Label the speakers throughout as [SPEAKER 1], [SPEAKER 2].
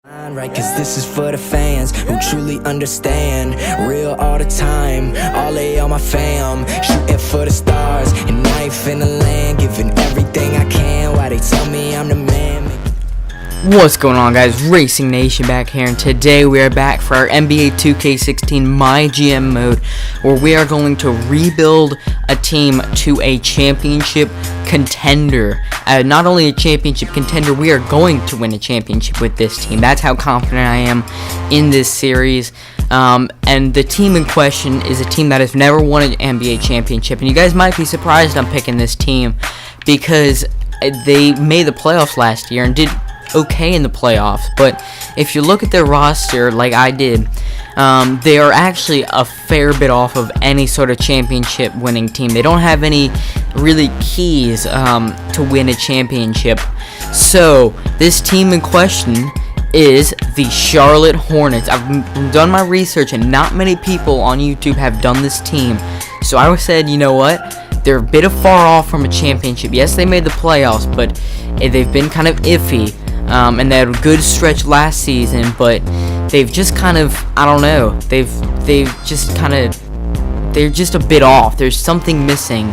[SPEAKER 1] Right, cause this is for the fans who truly understand. Real all the time, all A on my fam. Shooting for the stars, and knife in the land. Giving everything I can while they tell me I'm the man.
[SPEAKER 2] What's going on, guys? Racing Nation back here, and today we are back for our NBA 2K16 My GM mode, where we are going to rebuild a team to a championship contender. Not only a championship contender, we are going to win a championship with this team. That's how confident I am in this series. And the team in question is a team that has never won an NBA championship, and you guys might be surprised I'm picking this team because they made the playoffs last year and did okay in the playoffs. But if you look at their roster like I did, they are actually a fair bit off of any sort of championship winning team. They don't have any really keys to win a championship. So this team in question is the Charlotte Hornets. I've done my research and not many people on YouTube have done this team. So I said, you know what? They're a bit far off from a championship. Yes, they made the playoffs, but they've been kind of iffy. And they had a good stretch last season, but they've just kind of, I don't know, they're just a bit off. There's something missing,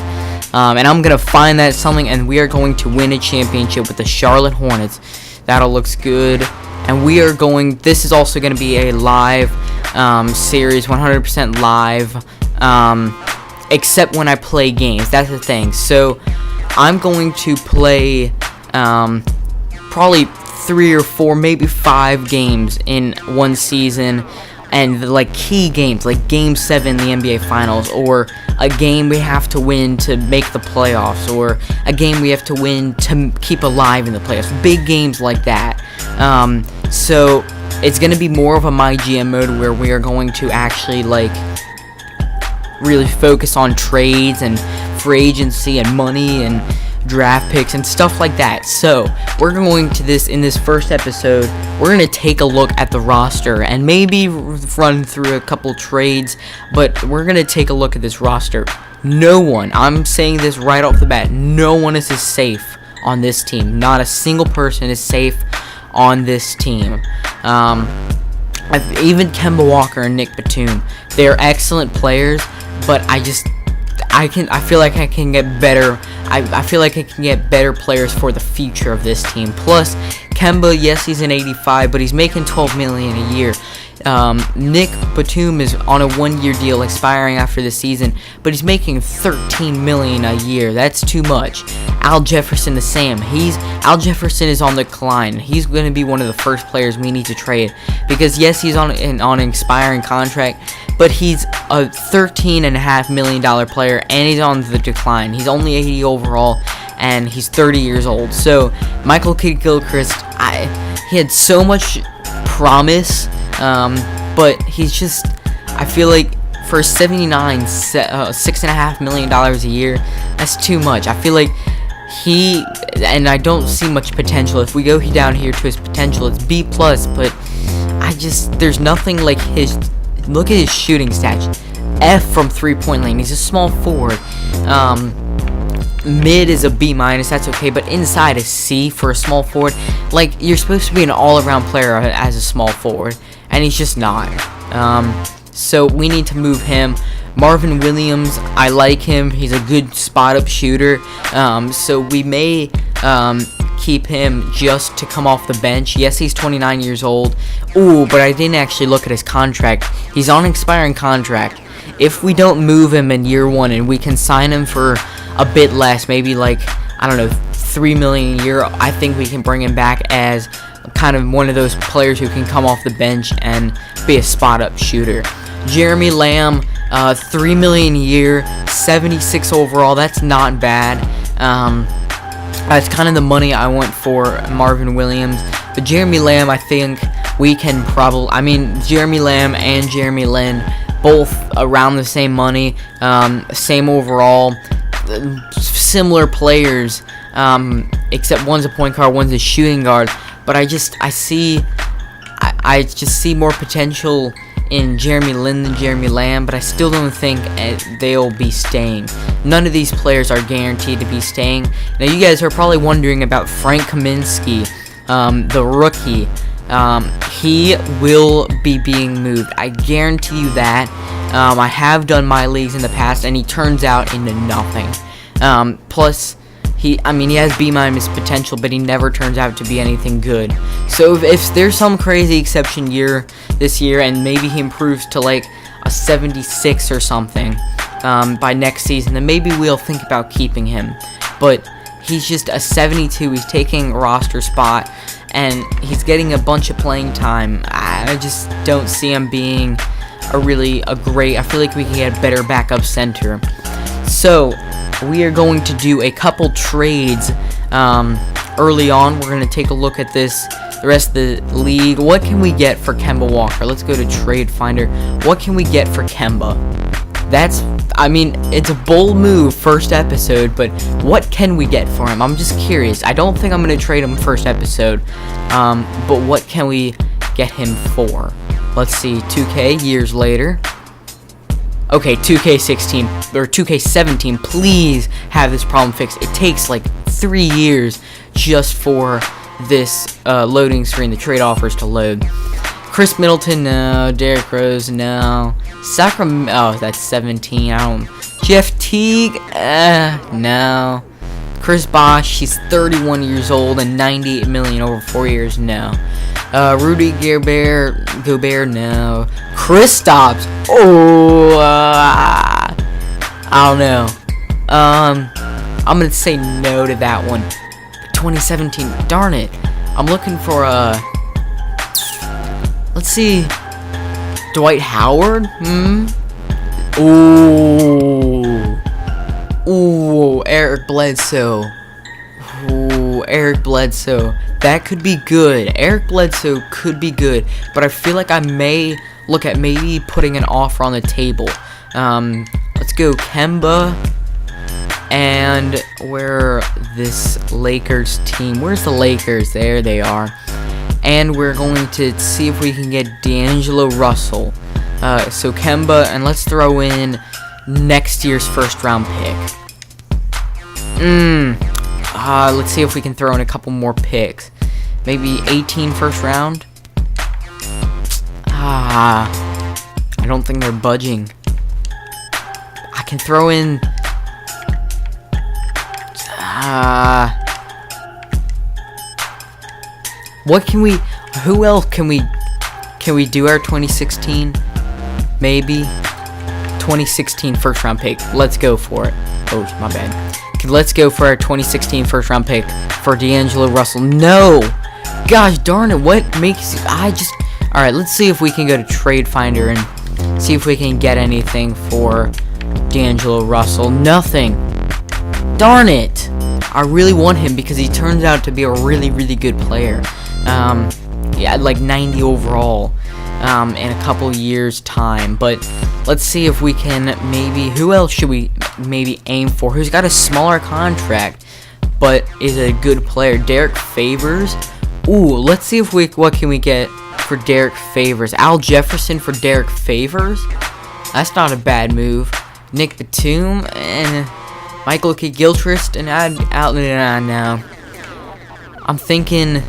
[SPEAKER 2] and I'm going to find that something, and we are going to win a championship with the Charlotte Hornets. That looks good, and this is also going to be a live series, 100% live, except when I play games. That's the thing. So I'm going to play probably 3 or 4, maybe 5 games in one season, and like key games like Game 7 in the NBA Finals, or a game we have to win to make the playoffs, or a game we have to win to keep alive in the playoffs. Big games like that. So it's going to be more of a My GM mode where we are going to actually like really focus on trades and free agency and money and draft picks and stuff like that. So we're going to in this first episode, we're going to take a look at the roster and maybe run through a couple trades, but we're going to take a look at this roster. No one, I'm saying this right off the bat, no one is safe on this team. Not a single person is safe on this team. Even Kemba Walker and Nick Batum, they're excellent players, but I feel like I can get better. I feel like I can get better players for the future of this team. Plus, Kemba, yes, he's an 85, but he's making $12 million a year. Nick Batum is on a 1-year deal expiring after the season, but he's making $13 million a year. That's too much. Al Jefferson the same. Al Jefferson is on the decline. He's going to be one of the first players we need to trade because yes, he's on an expiring contract, but he's a $13.5 million player and he's on the decline. He's only 80 overall and he's 30 years old. So Michael Kidd-Gilchrist, he had so much promise. But he's just, I feel like for $6.5 million a year, that's too much. I feel like and I don't see much potential. If we go down here to his potential, it's B+, but there's nothing like look at his shooting stats. F from 3-point lane, he's a small forward. Mid is a B-, that's okay, but inside is C for a small forward. Like, you're supposed to be an all-around player as a small forward, and he's just not. So we need to move him. Marvin Williams, I like him. He's a good spot-up shooter. So we may keep him just to come off the bench. Yes, he's 29 years old. Ooh, but I didn't actually look at his contract. He's on an expiring contract. If we don't move him in year 1 and we can sign him for a bit less, maybe like, I don't know, $3 million a year, I think we can bring him back as kind of one of those players who can come off the bench and be a spot-up shooter. Jeremy Lamb, $3 million a year, 76 overall. That's not bad. That's kind of the money I want for Marvin Williams. But Jeremy Lamb, I think we can Jeremy Lamb and Jeremy Lin, both around the same money, same overall, similar players, except one's a point guard, one's a shooting guard. But I just see more potential in Jeremy Lin than Jeremy Lamb, but I still don't think they'll be staying. None of these players are guaranteed to be staying. Now, you guys are probably wondering about Frank Kaminsky, the rookie. He will be being moved. I guarantee you that. I have done my leagues in the past, and he turns out into nothing. Plus, he has B- potential, but he never turns out to be anything good. So if there's some crazy exception year this year, and maybe he improves to like a 76 or something by next season, then maybe we'll think about keeping him. But he's just a 72. He's taking a roster spot, and he's getting a bunch of playing time. I just don't see him being a great. I feel like we can get a better backup center. So we are going to do a couple trades early on. We're going to take a look at the rest of the league. What can we get for Kemba Walker? Let's go to Trade Finder. What can we get for Kemba? It's a bold move, first episode, but what can we get for him? I'm just curious. I don't think I'm going to trade him first episode, but what can we get him for? Let's see, 2K, years later. Okay, 2K16, or 2K17, please have this problem fixed. It takes like 3 years just for this loading screen, the trade offers to load. Chris Middleton, no. Derrick Rose, no. Sacramento, oh, that's 17. Jeff Teague, no. Chris Bosh, he's 31 years old and $98 million over 4 years, no. Rudy Gobert, no. Kristaps, I don't know. I'm gonna say no to that one. 2017, darn it. I'm looking for let's see. Dwight Howard? Eric Bledsoe. Eric Bledsoe. That could be good. Eric Bledsoe could be good, but I feel like I may look at maybe putting an offer on the table. Let's go Kemba. And this Lakers team? Where's the Lakers? There they are. And we're going to see if we can get D'Angelo Russell. So Kemba, and let's throw in next year's first round pick. Let's see if we can throw in a couple more picks. Maybe 18 first round. I don't think they're budging. I can throw in who else can we do our 2016? Maybe 2016 first round pick. Let's go for it. Oh, my bad. Let's go for our 2016 first round pick for D'Angelo Russell. No! Gosh darn it, what makes alright, let's see if we can go to Trade Finder and see if we can get anything for D'Angelo Russell. Nothing. Darn it! I really want him because he turns out to be a really, really good player. Yeah, like 90 overall in a couple years' time. But let's see if we can maybe... Who else should we maybe aim for? Who's got a smaller contract but is a good player? Derek Favors? Ooh, let's see if what can we get for Derek Favors. Al Jefferson for Derek Favors? That's not a bad move. Nick Batum and Michael K. Gilchrist and no. I'm thinking...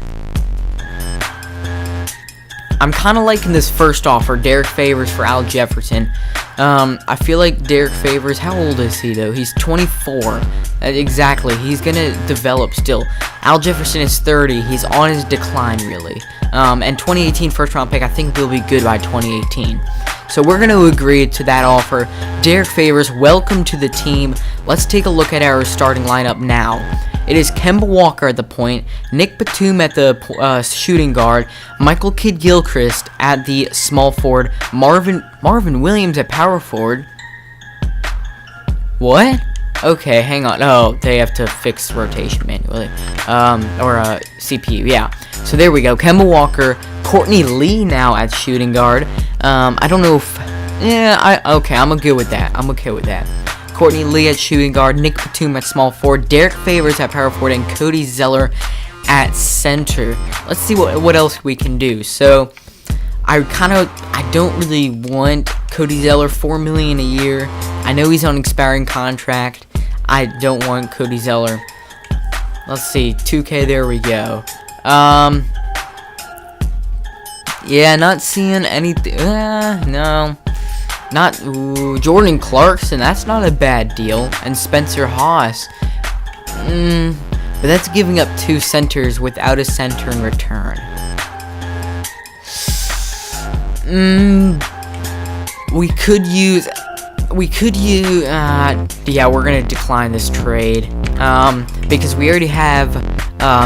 [SPEAKER 2] I'm kind of liking this first offer, Derek Favors for Al Jefferson. I feel like Derek Favors, how old is he though? He's 24. Exactly, he's going to develop still. Al Jefferson is 30. He's on his decline, really. And 2018 first round pick, I think will be good by 2018. So we're going to agree to that offer. Derek Favors, welcome to the team. Let's take a look at our starting lineup now. It is Kemba Walker at the point, Nick Batum at the shooting guard, Michael Kidd-Gilchrist at the small forward, Marvin Williams at power forward. What? Okay, hang on. Oh, they have to fix rotation manually. Or CPU, yeah. So there we go. Kemba Walker, Courtney Lee now at shooting guard. I don't know if... Yeah, okay, I'm good with that. I'm okay with that. Courtney Lee at shooting guard, Nick Batum at small forward, Derek Favors at power forward, and Cody Zeller at center. Let's see what else we can do. So, I don't really want Cody Zeller, $4 million a year. I know he's on an expiring contract. I don't want Cody Zeller. Let's see, 2K, there we go. Yeah, not seeing anything. No. Not. Ooh, Jordan Clarkson, that's not a bad deal. And Spencer Haas. But that's giving up 2 centers without a center in return. We could use. Yeah, we're gonna decline this trade. Because we already have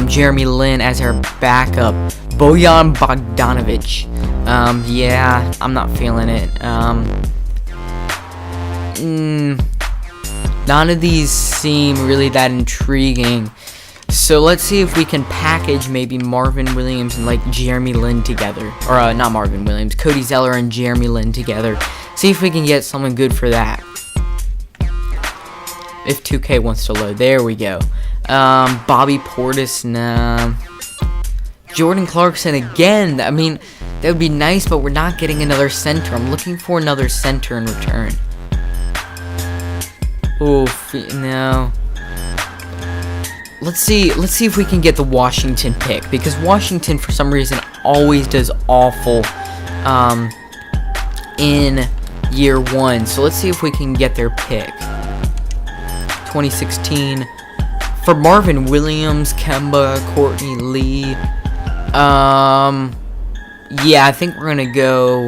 [SPEAKER 2] Jeremy Lin as our backup. Bojan Bogdanovic. Yeah, I'm not feeling it. None of these seem really that intriguing. So let's see if we can package maybe Marvin Williams and like Jeremy Lin together. Or not Marvin Williams, Cody Zeller and Jeremy Lin together. See if we can get someone good for that. If 2K wants to load. There we go. Bobby Portis, nah. Jordan Clarkson again. I mean, that would be nice, but we're not getting another center. I'm looking for another center in return. Oof, no. Let's see if we can get the Washington pick, because Washington for some reason always does awful in year 1. So let's see if we can get their pick. 2016 for Marvin Williams, Kemba, Courtney Lee. Yeah, I think we're gonna go.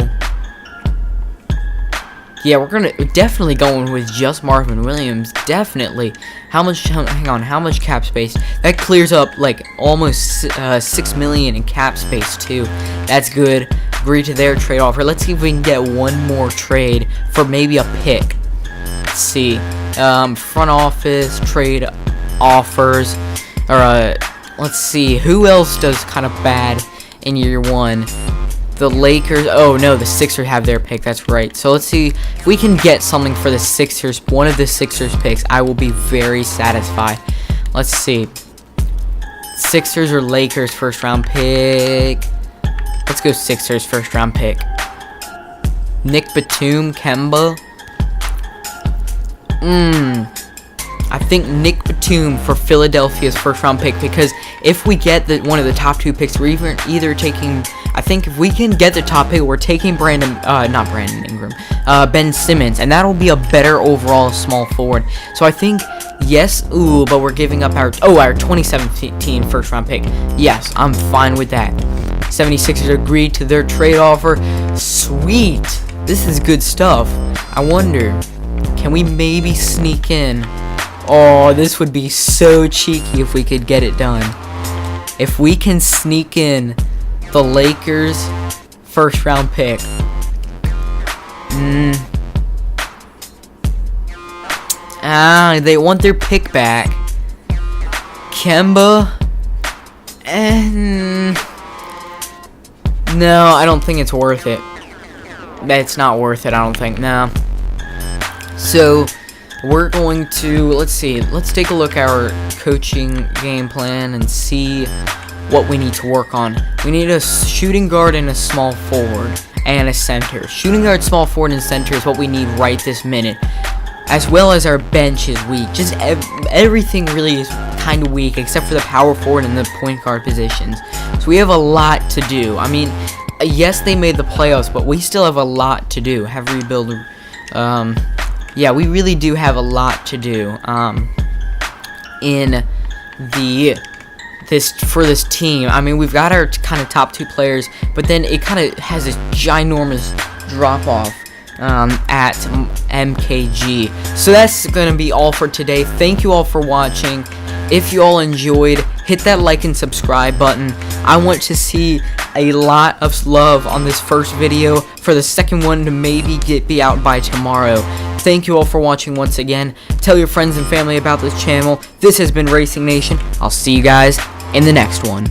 [SPEAKER 2] Yeah, we're gonna definitely going with just Marvin Williams. Definitely. How much? Hang on. How much cap space? That clears up like almost $6 million in cap space too. That's good. Agree to their trade offer. Let's see if we can get one more trade for maybe a pick. Let's see. Front office trade offers. Or let's see. Who else does kind of bad in year 1? The Lakers. Oh no, the Sixers have their pick. That's right. So let's see if we can get something for the Sixers. One of the Sixers picks. I will be very satisfied. Let's see. Sixers or Lakers first round pick. Let's go Sixers first round pick. Nick Batum, Kemba. I think Nick Batum for Philadelphia's first round pick, because if we get one of the top 2 picks, we're either taking. I think if we can get the top pick, we're taking Ben Simmons, and that'll be a better overall small forward. So I think yes, but we're giving up our 2017 first round pick. Yes, I'm fine with that. 76ers agreed to their trade offer. Sweet, this is good stuff. I wonder, can we maybe sneak in? Oh, this would be so cheeky if we could get it done. If we can sneak in the Lakers first round pick. They want their pick back. Kemba. No, I don't think it's worth it. It's not worth it, I don't think. No. So we're going to, let's see. Let's take a look at our coaching game plan and see what we need to work on. We need a shooting guard and a small forward and a center. Shooting guard, small forward, and center is what we need right this minute, as well as our bench is weak. Just everything really is kind of weak except for the power forward and the point guard positions. So we have a lot to do. I mean, yes, they made the playoffs, but we still have a lot to do. Have rebuild. Yeah, we really do have a lot to do in for this team. I mean, we've got our kind of top 2 players, but then it kind of has this ginormous drop off at MKG. So that's gonna be all for today. Thank you all for watching. If you all enjoyed, hit that like and subscribe button. I want to see a lot of love on this first video for the second one to maybe be out by tomorrow. Thank you all for watching once again. Tell your friends and family about this channel. This has been Racing Nation. I'll see you guys in the next one.